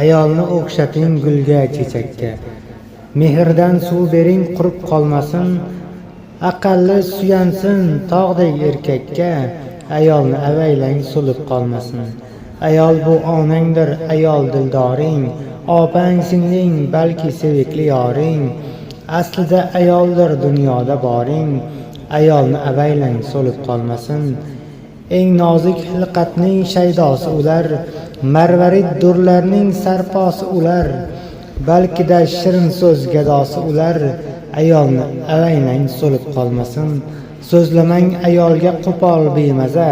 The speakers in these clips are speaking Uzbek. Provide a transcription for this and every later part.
Ayolni o'xshating gulga, chechakka. Mehrdan suv bering, qurib qolmasin. Aqalli suyansin tog'dek erkakka. Ayolni avaylang, so'lib qolmasin. Ayol bu onangdir, ayol dildoring. Opang, singling, balki sevikli yoring. Aslida ayoldir dunyoda boring. Ayolni avaylang, so'lib qolmasin. Eng nozik xilqatning shaydosi ular. Marvarid durlarning sarposi ular. Balkida shirin so'z gadosi ular. Ayolni avaylang, so'lib qolmasin. So'zlamang ayolga qo'pol bemaza.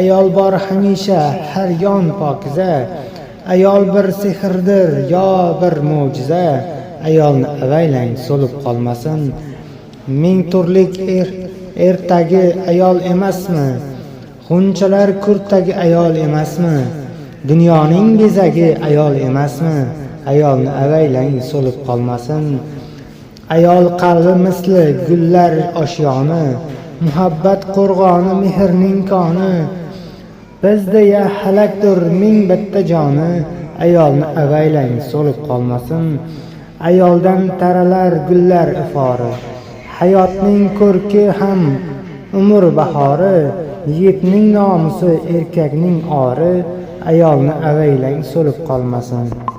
Ayol bor hamisha har yon pokiza. Ayol bir sehrdir yo bir mo'jiza. Ayolni avaylang, so'lib qolmasin. Ming turlik ertagi ayol emasmi? G'unchalar kurtagi ayol emasmi? Dunyoning bezagi ayol emasmi? Ayolni avaylang, so'lib qolmasin. Ayol qalbi misli gullar oshyoni. Muhabbat qo'rg'oni, mehrning koni. Bizda ya halakdir ming bitta joni. Ayolni avaylang, so'lib qolmasin. Ayoldan taralar gullar ifori. Hayotning ko'rki ham umr bahori. Yigitning nomusi, erkakning ori. Ayolni avaylang, so'lib qolmasin.